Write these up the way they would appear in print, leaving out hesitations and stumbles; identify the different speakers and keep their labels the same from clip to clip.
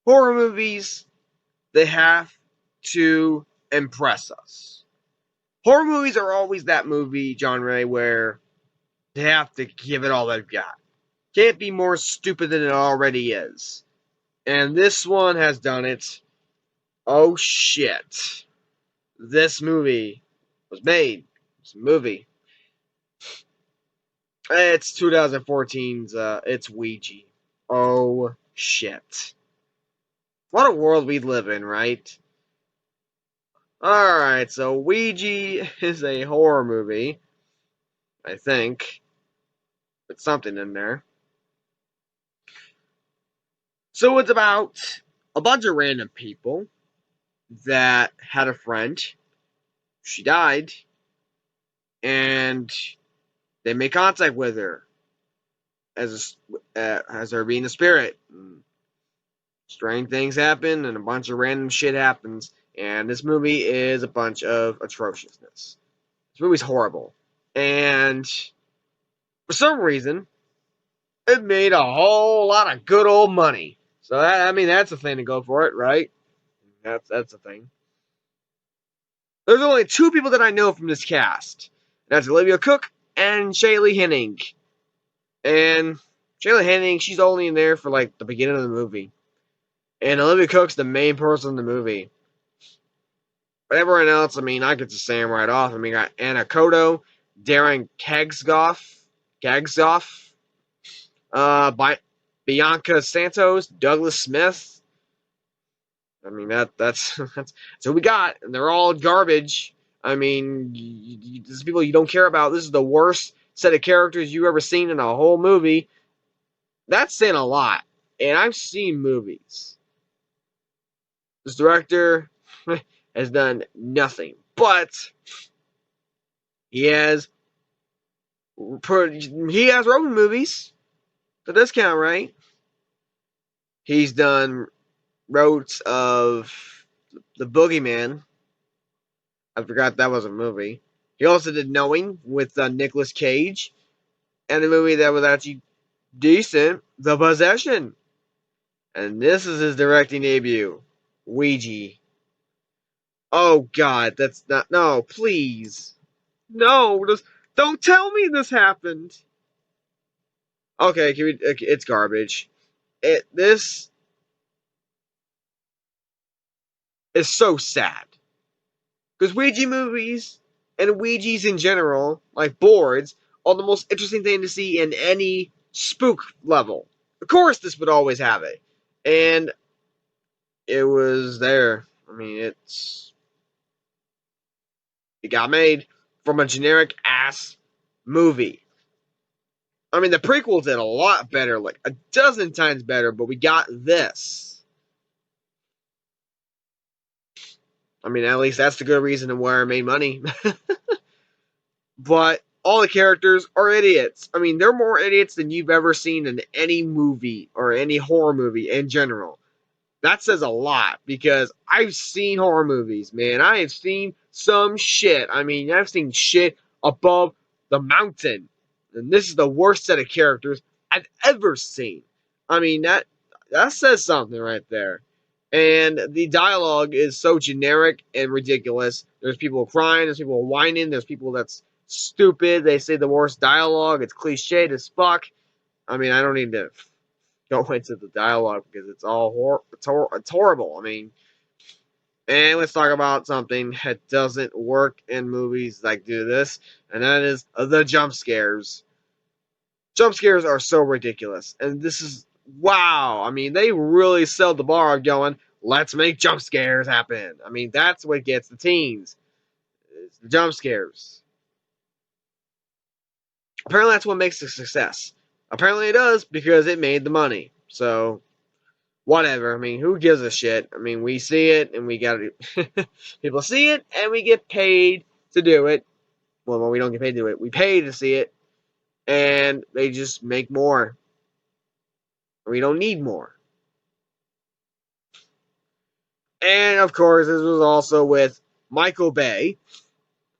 Speaker 1: Horror movies, they have to impress us. Horror movies are always that movie genre where they have to give it all they've got. Can't be more stupid than it already is. And this one has done it. Oh shit. This movie was made. It's a movie. It's 2014's, it's Ouija. Oh shit. What a world we live in, right? Alright, so Ouija is a horror movie. I think. It's something in there. So it's about a bunch of random people that had a friend. She died. And they made contact with her as her being a spirit. Strange things happen, and a bunch of random shit happens. And this movie is a bunch of atrociousness. This movie's horrible. And for some reason, it made a whole lot of good old money. So that's a thing to go for it, right? That's a thing. There's only two people that I know from this cast. That's Olivia Cooke and Shaylee Henning. And Shaylee Henning, she's only in there for like the beginning of the movie. And Olivia Cooke's the main person in the movie. But everyone else, I could just say them right off. You got Anna Kodo, Darren Kagsoff, Bianca Santos, Douglas Smith. That's so we got, and they're all garbage. This is people you don't care about. This is the worst set of characters you've ever seen in a whole movie. That's saying a lot. And I've seen movies. This director has done nothing, but he has wrote movies. So does count, right? He's wrote of The Boogeyman. I forgot that was a movie. He also did Knowing with Nicolas Cage. And a movie that was actually decent, The Possession. And this is his directing debut, Ouija. Oh God, that's not, no, please. No, don't tell me this happened. Okay, it's garbage. This is so sad. Because Ouija movies and Ouijas in general, like boards, are the most interesting thing to see in any spook level. Of course, this would always have it. And it was there. It got made from a generic ass movie. The prequel did a lot better, like a dozen times better, but we got this. At least that's the good reason why I made money. But all the characters are idiots. They're more idiots than you've ever seen in any movie or any horror movie in general. That says a lot, because I've seen horror movies, man. I have seen some shit. I've seen shit above the mountain. And this is the worst set of characters I've ever seen. That says something right there. And the dialogue is so generic and ridiculous. There's people crying, there's people whining, there's people that's stupid. They say the worst dialogue. It's cliched as fuck. I don't need to go into the dialogue because it's all it's horrible. And let's talk about something that doesn't work in movies like do this, and that is the jump scares. Jump scares are so ridiculous, and this is wow. They really sell the bar going, let's make jump scares happen. That's what gets the teens. It's the jump scares. Apparently that's what makes a success. Apparently it does because it made the money. So, whatever. Who gives a shit? We see it and we gotta do people see it and we get paid to do it. Well, we don't get paid to do it. We pay to see it. And they just make more. We don't need more. And of course, this was also with Michael Bay.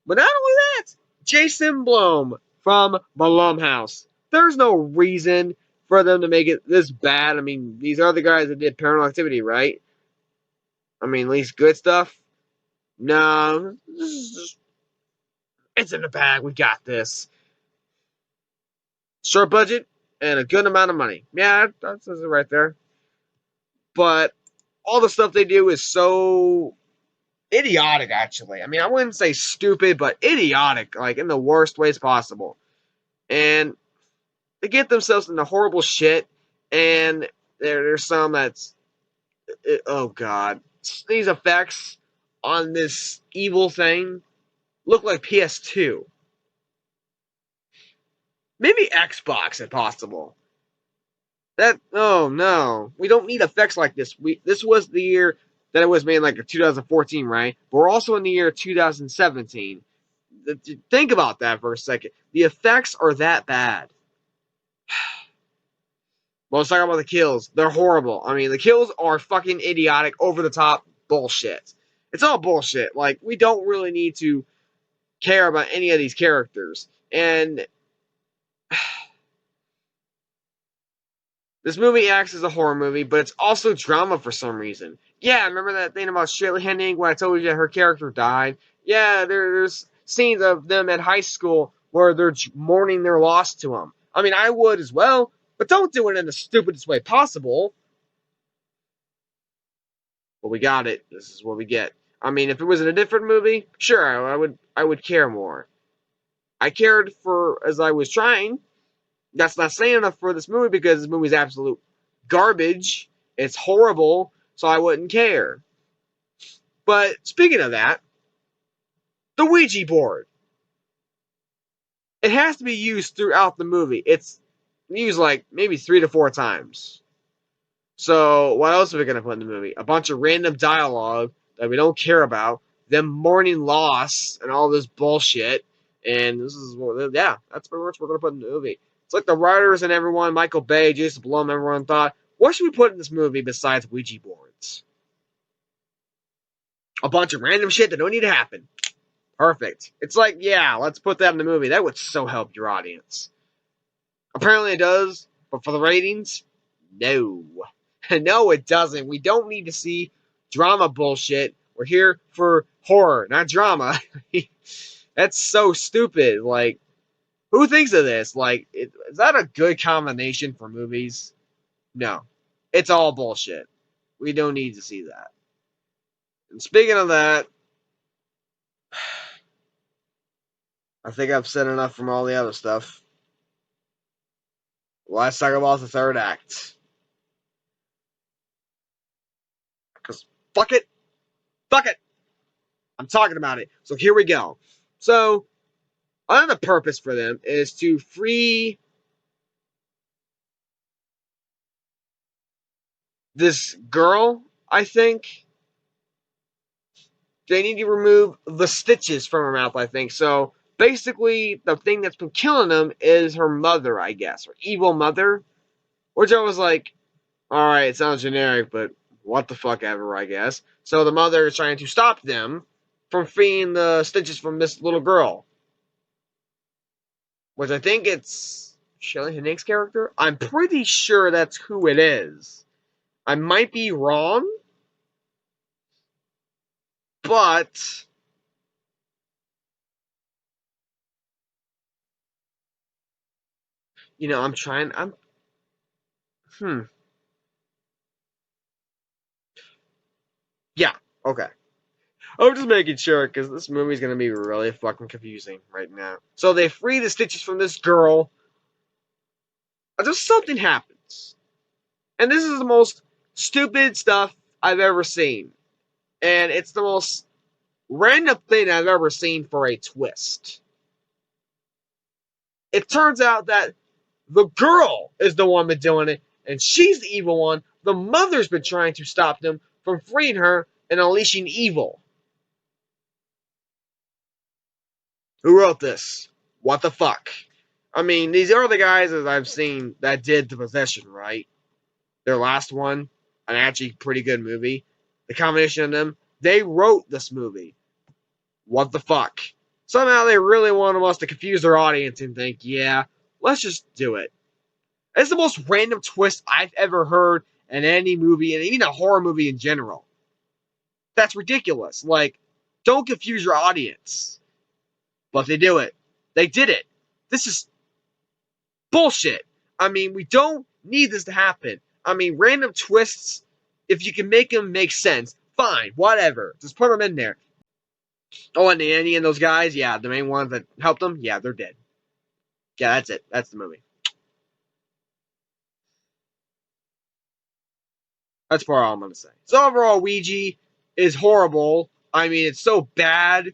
Speaker 1: But not only that, Jason Blum from Blumhouse. There's no reason for them to make it this bad. I mean, these are the guys that did Paranormal Activity, right? I mean, at least good stuff. No, it's in the bag. We got this. Short budget and a good amount of money. Yeah, that says it right there. But all the stuff they do is so idiotic, actually. I mean, I wouldn't say stupid, but idiotic, like in the worst ways possible. And they get themselves into horrible shit, and there's some that's, oh god, these effects on this evil thing look like PS2, maybe Xbox if possible. That, oh no, we don't need effects like this. This was the year that it was made, like 2014, right? But we're also in the year 2017. Think about that for a second. The effects are that bad. Well, let's talk about the kills. They're horrible. I mean, the kills are fucking idiotic, over the top bullshit. It's all bullshit. Like, we don't really need to care about any of these characters. And this movie acts as a horror movie, but it's also drama for some reason. Yeah, remember that thing about Shirley Hennig when I told you that her character died? Yeah, there's scenes of them at high school where they're mourning their loss to him. I mean, I would as well, but don't do it in the stupidest way possible. But we got it. This is what we get. I mean, if it was in a different movie, sure, I would care more. I cared for as I was trying. That's not saying enough for this movie because this movie is absolute garbage. It's horrible, so I wouldn't care. But speaking of that, the Ouija board. It has to be used throughout the movie. It's used like maybe 3 to 4 times. So what else are we going to put in the movie? A bunch of random dialogue that we don't care about. Them mourning loss and all this bullshit. And this is, yeah, that's pretty much what we're going to put in the movie. It's like the writers and everyone, Michael Bay, Jason Blum, everyone thought, what should we put in this movie besides Ouija boards? A bunch of random shit that don't need to happen. Perfect. It's like, yeah, let's put that in the movie. That would so help your audience. Apparently it does, but for the ratings, no. No, it doesn't. We don't need to see drama bullshit. We're here for horror, not drama. That's so stupid. Like, who thinks of this? Like, is that a good combination for movies? No. It's all bullshit. We don't need to see that. And speaking of that, I think I've said enough from all the other stuff. Let's talk about the third act. Because fuck it. Fuck it. I'm talking about it. So here we go. So, another purpose for them is to free this girl, I think. They need to remove the stitches from her mouth, I think. So, basically, the thing that's been killing them is her mother, I guess. Her evil mother. Which I was like, alright, it sounds generic, but what the fuck ever, I guess. So, the mother is trying to stop them from freeing the stitches from this little girl. Which I think it's Shelley Hennig's character. I'm pretty sure that's who it is. I might be wrong. But you know, yeah, okay. I'm just making sure because this movie's gonna be really fucking confusing right now. So they free the stitches from this girl. Just something happens. And this is the most stupid stuff I've ever seen. And it's the most random thing I've ever seen for a twist. It turns out that the girl is the one been doing it, and she's the evil one. The mother's been trying to stop them from freeing her and unleashing evil. Who wrote this? What the fuck? I mean, these are the guys that I've seen that did The Possession, right? Their last one, an actually pretty good movie. The combination of them, they wrote this movie. What the fuck? Somehow they really wanted us to confuse their audience and think, yeah, let's just do it. It's the most random twist I've ever heard in any movie, and even a horror movie in general. That's ridiculous. Like, don't confuse your audience. But they do it. They did it. This is bullshit. I mean, we don't need this to happen. I mean, random twists, if you can make them make sense, fine, whatever. Just put them in there. Oh, and Annie and those guys, yeah, the main ones that helped them, yeah, they're dead. Yeah, that's it. That's the movie. That's far all I'm gonna say. So overall, Ouija is horrible. I mean, it's so bad.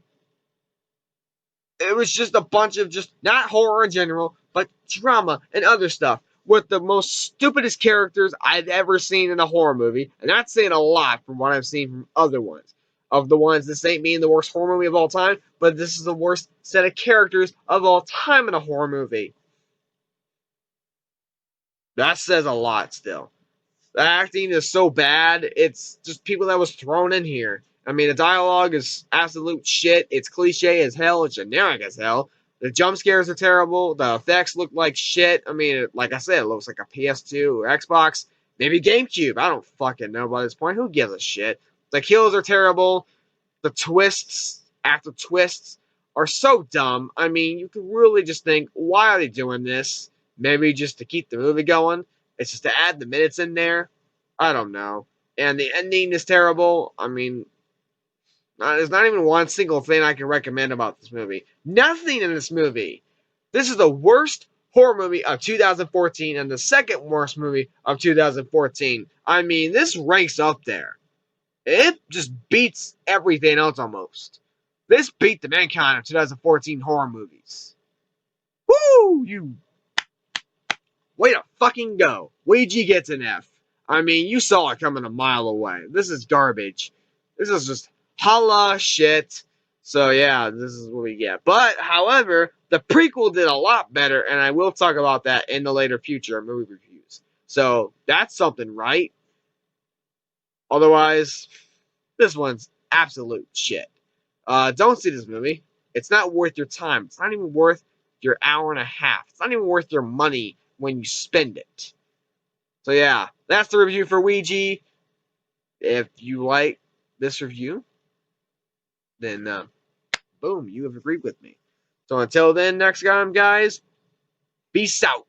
Speaker 1: It was just a bunch of just not horror in general, but drama and other stuff with the most stupidest characters I've ever seen in a horror movie, and that's saying a lot from what I've seen from other ones. Of the ones, this ain't being the worst horror movie of all time, but this is the worst set of characters of all time in a horror movie. That says a lot still. The acting is so bad. It's just people that was thrown in here. I mean, the dialogue is absolute shit. It's cliche as hell. It's generic as hell. The jump scares are terrible. The effects look like shit. I mean, like I said, it looks like a PS2 or Xbox, maybe GameCube. I don't fucking know by this point. Who gives a shit? The kills are terrible. The twists after twists are so dumb. I mean, you could really just think, why are they doing this? Maybe just to keep the movie going. It's just to add the minutes in there. I don't know. And the ending is terrible. I mean, there's not even one single thing I can recommend about this movie. Nothing in this movie. This is the worst horror movie of 2014 and the second worst movie of 2014. I mean, this ranks up there. It just beats everything else almost. This beat the Mankind of 2014 horror movies. Woo! You way to fucking go. Ouija gets an F. I mean, you saw it coming a mile away. This is garbage. This is just holla shit. So yeah, this is what we get. But however, the prequel did a lot better, and I will talk about that in the later future movie reviews. So that's something, right? Otherwise, this one's absolute shit. Don't see this movie. It's not worth your time. It's not even worth your hour and a half. It's not even worth your money when you spend it. So yeah, that's the review for Ouija. If you like this review, then boom, you have agreed with me. So until then, next time, guys, peace out.